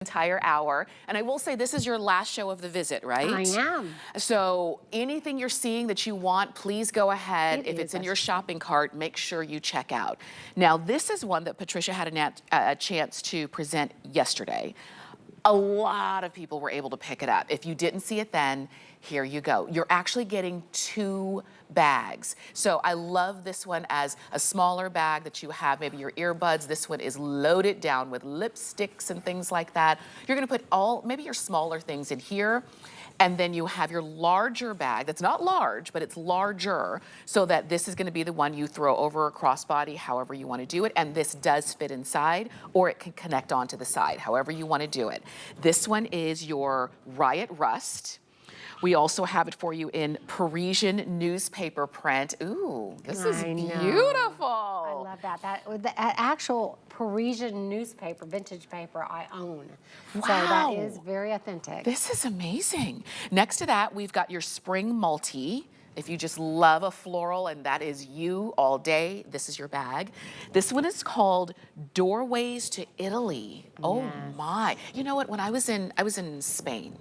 entire hour. And I will say this is your last show of the visit, right? I am. So anything you're seeing that you want, please go ahead. If it's in your shopping cart, make sure you check out. Now, this is one that Patricia had a chance to present yesterday. A lot of people were able to pick it up. If you didn't see it then, here you go. You're actually getting 2 bags. So I love this one as a smaller bag that you have, maybe your earbuds. This one is loaded down with lipsticks and things like that. You're gonna put maybe your smaller things in here, and then you have your larger bag that's not large, but it's larger, so that this is gonna be the one you throw over a crossbody, however you wanna do it, and this does fit inside, or it can connect onto the side, however you wanna do it. This one is your Riot Rust. We also have it for you in Parisian newspaper print. Ooh, this is beautiful. I love that. The actual Parisian newspaper, vintage paper, I own. Wow. So that is very authentic. This is amazing. Next to that, we've got your spring multi. If you just love a floral and that is you all day, this is your bag. This one is called Doorways to Italy. Yes. Oh my. You know what, when I was in Spain,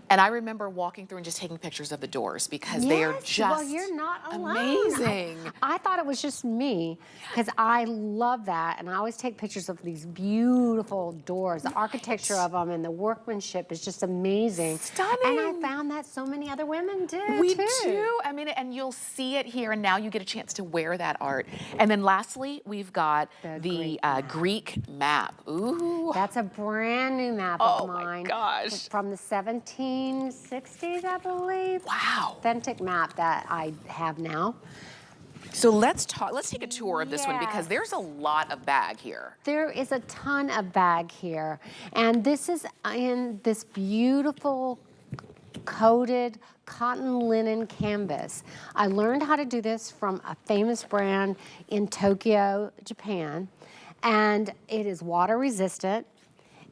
and I remember walking through and just taking pictures of the doors because they are just well, you're not alone. Amazing. I thought it was just me because I love that, and I always take pictures of these beautiful doors. The architecture of them and the workmanship is just amazing. Stunning. And I found that so many other women do We too. do. I mean, and you'll see it here, and now you get a chance to wear that art. And then lastly, we've got the Greek map. Ooh. That's a brand new map of mine. Oh my gosh. It's from the 1760s, I believe. Wow. Authentic map that I have now. So let's take a tour of this one because there's a lot of bag here. There is a ton of bag here. And this is in this beautiful coated cotton linen canvas. I learned how to do this from a famous brand in Tokyo, Japan. And it is water resistant.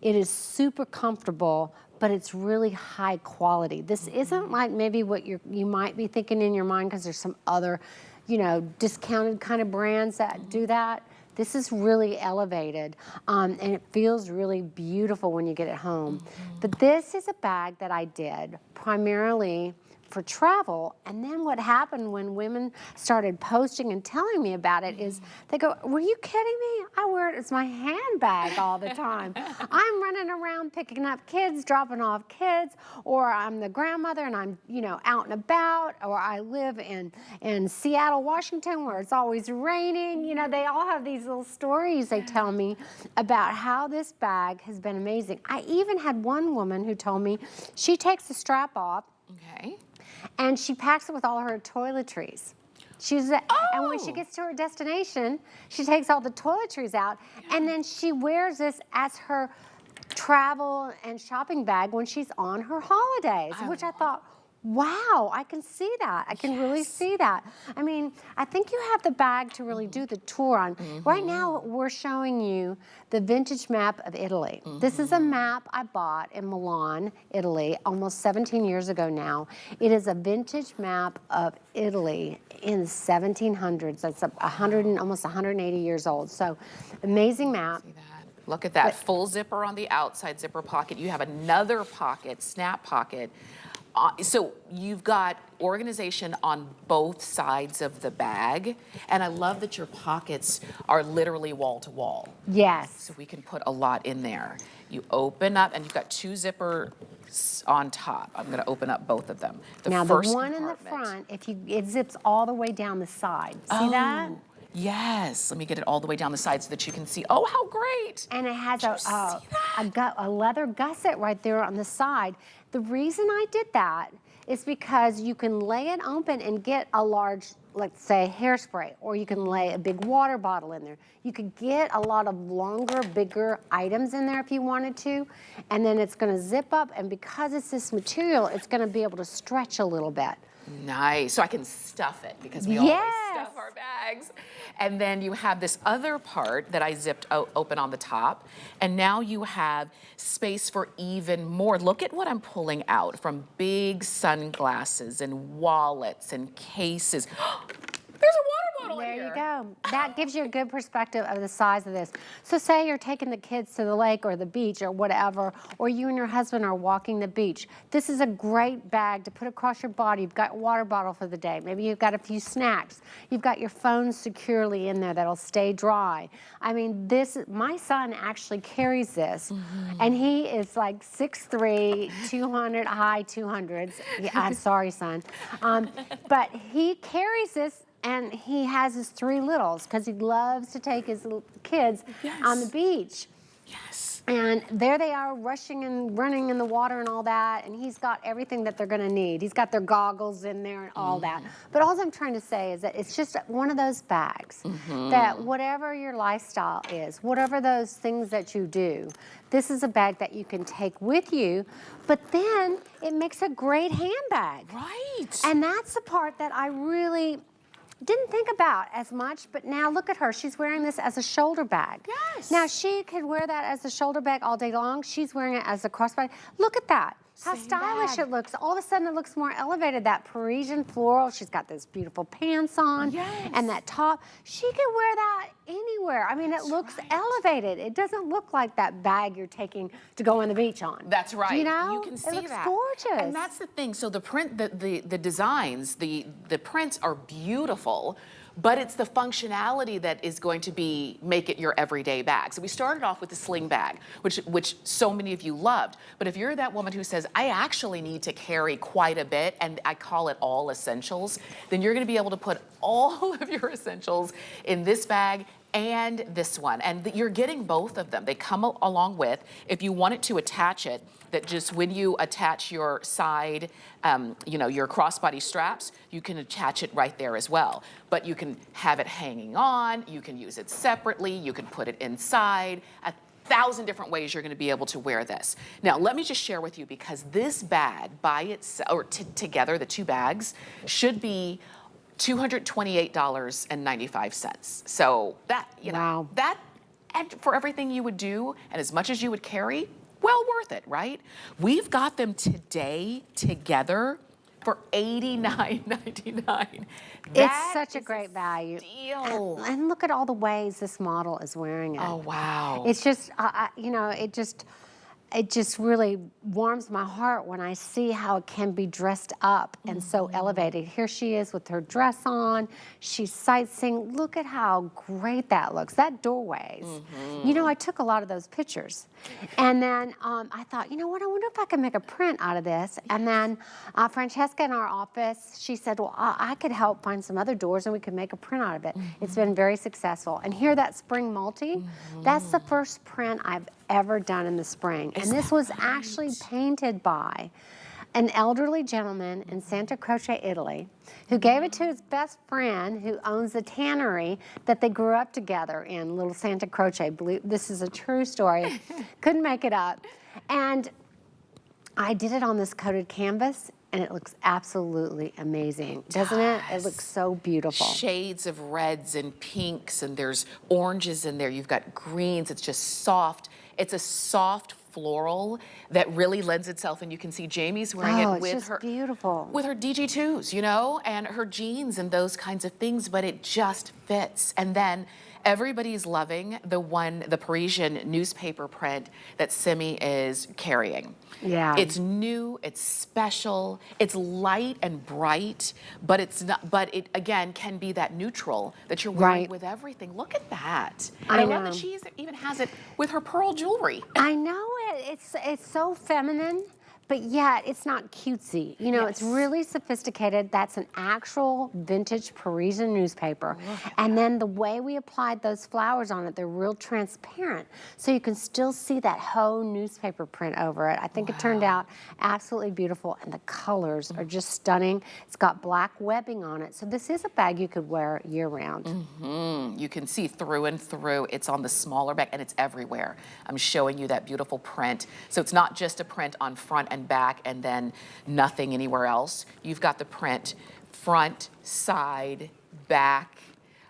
It is super comfortable, but it's really high quality. This isn't like maybe what you might be thinking in your mind, because there's some other, you know, discounted kind of brands that do that. This is really elevated, and it feels really beautiful when you get it home. But this is a bag that I did primarily for travel, and then what happened when women started posting and telling me about it is they go, were you kidding me? I wear it as my handbag all the time. I'm running around picking up kids, dropping off kids, or I'm the grandmother and I'm, you know, out and about, or I live in Seattle, Washington, where it's always raining. You know, they all have these little stories they tell me about how this bag has been amazing. I even had one woman who told me she takes the strap off, and she packs it with all her toiletries. And when she gets to her destination, she takes all the toiletries out, and then she wears this as her travel and shopping bag when she's on her holidays, which I thought, wow, I can see that. I can really see that. I mean, I think you have the bag to really do the tour on. Right now, we're showing you the vintage map of Italy. This is a map I bought in Milan, Italy, almost 17 years ago now. It is a vintage map of Italy in the 1700s. That's almost 180 years old. So, amazing map. Look at that, full zipper on the outside, zipper pocket. You have another pocket, snap pocket. So you've got organization on both sides of the bag, and I love that your pockets are literally wall to wall. Yes. So we can put a lot in there. You open up, and you've got 2 zippers on top. I'm going to open up both of them. Now the one in the front, it zips all the way down the side. See that? Yes, let me get it all the way down the side so that you can see. Oh, how great! And it has a leather gusset right there on the side. The reason I did that is because you can lay it open and get a large, let's say, hairspray, or you can lay a big water bottle in there. You could get a lot of longer, bigger items in there if you wanted to, and then it's going to zip up, and because it's this material, it's going to be able to stretch a little bit. Nice. So I can stuff it because we always stuff our bags. And then you have this other part that I zipped open on the top. And now you have space for even more. Look at what I'm pulling out, from big sunglasses and wallets and cases. There's a water bottle There here. you go. That gives you a good perspective of the size of this. So say you're taking the kids to the lake or the beach or whatever, or you and your husband are walking the beach. This is a great bag to put across your body. You've got a water bottle for the day. Maybe you've got a few snacks. You've got your phone securely in there that'll stay dry. I mean, my son actually carries this, and he is like 6'3", 200, high 200s. Yeah, I'm sorry, son. But he carries this, and he has his 3 littles because he loves to take his little kids on the beach. Yes. And there they are rushing and running in the water and all that, and he's got everything that they're gonna need. He's got their goggles in there and all that. But all I'm trying to say is that it's just one of those bags that whatever your lifestyle is, whatever those things that you do, this is a bag that you can take with you, but then it makes a great handbag. Right. And that's the part that I really didn't think about as much, but now look at her. She's wearing this as a shoulder bag. Yes. Now she could wear that as a shoulder bag all day long. She's wearing it as a crossbody. Look at that. How Same stylish bag. it looks. All of a sudden it looks more elevated. That Parisian floral. She's got those beautiful pants on. Yes. And that top. She could wear that anywhere. I mean, it looks elevated. It doesn't look like that bag you're taking to go on the beach on. That's right. You know? You can see it looks that. gorgeous. And that's the thing. So the print, the designs, the prints are beautiful, but it's the functionality that is going to make it your everyday bag. So we started off with the sling bag, which so many of you loved. But if you're that woman who says, I actually need to carry quite a bit, and I call it all essentials, then you're gonna be able to put all of your essentials in this bag and this one. And you're getting both of them. They come along with, if you wanted to attach it, that just when you attach your side, your crossbody straps, you can attach it right there as well. But you can have it hanging on, you can use it separately, you can put it inside. 1,000 different ways you're going to be able to wear this. Now, let me just share with you, because this bag by itself, or together, the 2 bags, should be $228.95. So that, Wow. that, and for everything you would do, and as much as you would carry, well worth it, right? We've got them today together for $89.99. It's such a great value. Deal. And look at all the ways this model is wearing it. Oh, wow. It's just, it just really warms my heart when I see how it can be dressed up and so elevated. Here she is with her dress on. She's sightseeing. Look at how great that looks. That doorways. I took a lot of those pictures. And then I thought, you know what, I wonder if I can make a print out of this. And then Francesca in our office, she said, well, I could help find some other doors and we could make a print out of it. It's been very successful. And here, that spring multi, that's the first print I've ever done in the spring. And this was actually painted by an elderly gentleman in Santa Croce, Italy, who gave it to his best friend who owns a tannery that they grew up together in, little Santa Croce. This is a true story. Couldn't make it up. And I did it on this coated canvas, and it looks absolutely amazing, doesn't it? It looks so beautiful. Shades of reds and pinks, and there's oranges in there. You've got greens. It's just soft. It's a soft floral that really lends itself, and you can see Jamie's wearing it with her beautiful. with her DG2s, and her jeans and those kinds of things, but it just fits. And then everybody's loving the Parisian newspaper print that Simi is carrying. Yeah. It's new, it's special, it's light and bright, but it's not, but it again can be that neutral that you're wearing with everything. Look at that. And I love that she even has it with her pearl jewelry. I know it. It's so feminine, but yet it's not cutesy. It's really sophisticated. That's an actual vintage Parisian newspaper. And then the way we applied those flowers on it, they're real transparent. So you can still see that whole newspaper print over it. I think it turned out absolutely beautiful, and the colors are just stunning. It's got black webbing on it. So this is a bag you could wear year round. You can see through and through. It's on the smaller bag, and it's everywhere. I'm showing you that beautiful print. So it's not just a print on front and back and then nothing anywhere else. You've got the print front, side, back.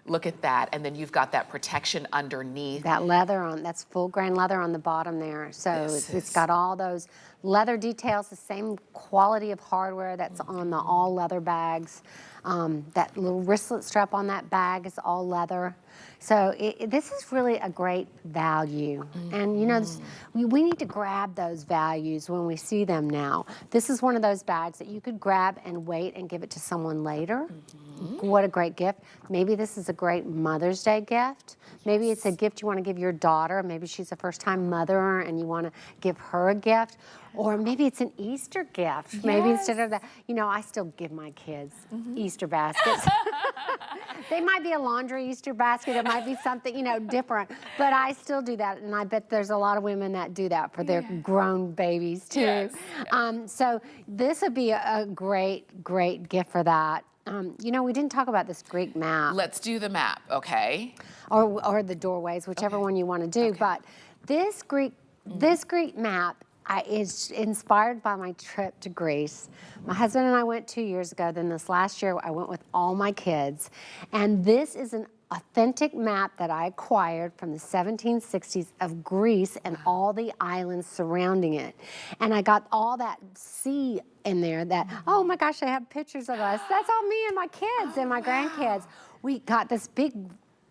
Look at that. And then you've got that protection underneath. That leather that's full grain leather on the bottom there. So it's got all those leather details, the same quality of hardware that's on the all leather bags. That little wristlet strap on that bag is all leather. So this is really a great value. And you know, we need to grab those values when we see them now. This is one of those bags that you could grab and wait and give it to someone later. What a great gift. Maybe this is a great Mother's Day gift. Maybe it's a gift you want to give your daughter. Maybe she's a first-time mother and you want to give her a gift. Or maybe it's an Easter gift. Yes. Maybe instead of that, you know, I still give my kids Easter baskets. They might be a laundry Easter basket. It might be something, you know, different. But I still do that. And I bet there's a lot of women that do that for their grown babies, too. Yes. So this would be a great, great gift for that. You know, we didn't talk about this Greek map. Let's do the map, okay? Or the doorways, whichever one you want to do. But this Greek map is inspired by my trip to Greece. My husband and I went 2 years ago. Then this last year, I went with all my kids. And this is an authentic map that I acquired from the 1760s of Greece and all the islands surrounding it. And I got all that sea in there that, oh my gosh, I have pictures of us. That's all me and my kids and my grandkids. We got this big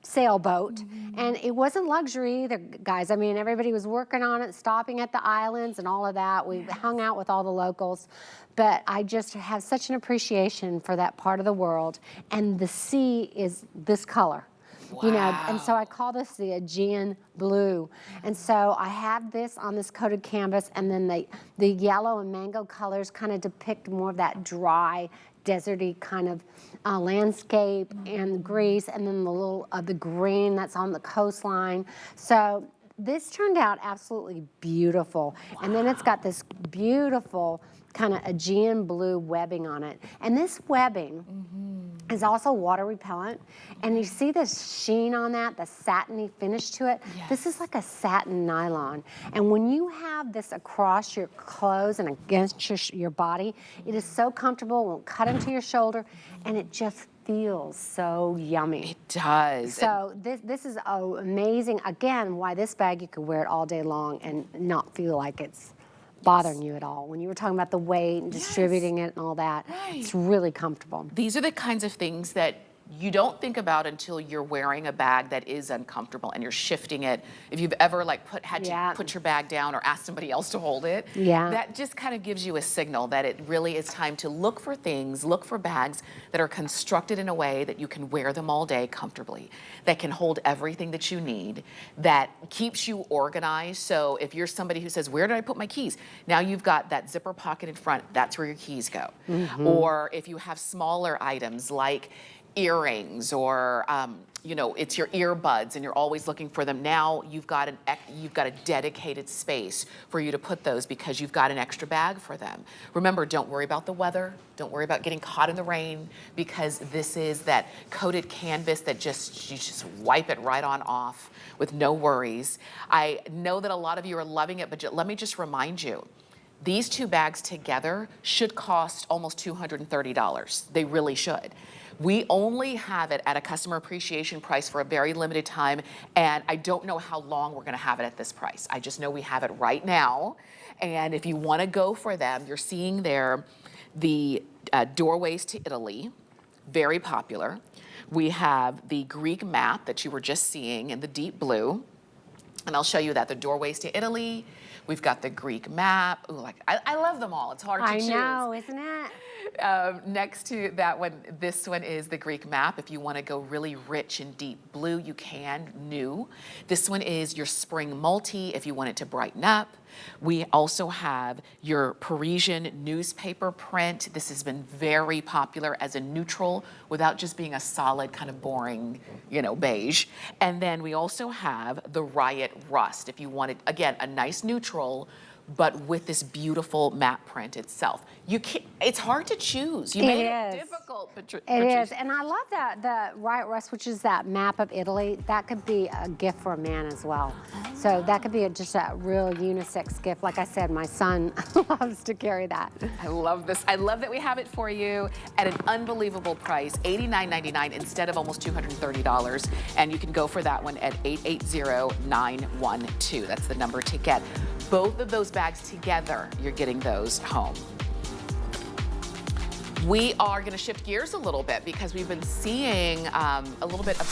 sailboat, and it wasn't luxury either, guys. I mean, everybody was working on it, stopping at the islands and all of that. We hung out with all the locals, but I just have such an appreciation for that part of the world, and the sea is this color. Wow. You know, and so I call this the Aegean blue. And so I have this on this coated canvas, and then the yellow and mango colors kind of depict more of that dry, deserty kind of landscape and Greece, and then the little the green that's on the coastline. So this turned out absolutely beautiful. Wow. And then it's got this beautiful kind of Aegean blue webbing on it. And this webbing is also water repellent. And you see this sheen on that, the satiny finish to it. Yes. This is like a satin nylon. And when you have this across your clothes and against your body, it is so comfortable, it won't cut into your shoulder, and it just feels so yummy. It does. So this is amazing. Again, why this bag, you could wear it all day long and not feel like it's bothering you at all. When you were talking about the weight and distributing it and all that, it's really comfortable. These are the kinds of things that you don't think about until you're wearing a bag that is uncomfortable and you're shifting it. If you've ever like had to put your bag down or ask somebody else to hold it, that just kind of gives you a signal that it really is time to look for things, look for bags that are constructed in a way that you can wear them all day comfortably, that can hold everything that you need, that keeps you organized. So if you're somebody who says, where did I put my keys? Now you've got that zipper pocket in front, that's where your keys go. Or if you have smaller items like earrings or you know, it's your earbuds and you're always looking for them. Now you've got a dedicated space for you to put those because you've got an extra bag for them. Remember, don't worry about the weather. Don't worry about getting caught in the rain, because this is that coated canvas that you just wipe it right on off with no worries. I know that a lot of you are loving it, but let me just remind you, these two bags together should cost almost $230. They really should. We only have it at a customer appreciation price for a very limited time, and I don't know how long we're gonna have it at this price. I just know we have it right now, and if you wanna go for them, you're seeing there the doorways to Italy, very popular. We have the Greek map that you were just seeing in the deep blue, and I'll show you that, the doorways to Italy. We've got the Greek map. Ooh, I love them all. It's hard to choose. I know, isn't it? Next to that one, this one is the Greek map. If you want to go really rich and deep blue, you can, new. This one is your spring multi if you want it to brighten up. We also have your Parisian newspaper print. This has been very popular as a neutral without just being a solid kind of boring, you know, beige. And then we also have the Riot Rust if you wanted, again, a nice neutral, but with this beautiful matte print itself. You can't, it's hard to choose. You made it difficult, Patricia. It is, and I love that, the Riot Rust, which is that map of Italy. That could be a gift for a man as well. So that could be just a real unisex gift. Like I said, my son loves to carry that. I love this. I love that we have it for you at an unbelievable price, $89.99 instead of almost $230. And you can go for that one at 880-912. That's the number to get. Both of those bags together, you're getting those home. We are going to shift gears a little bit because we've been seeing a little bit of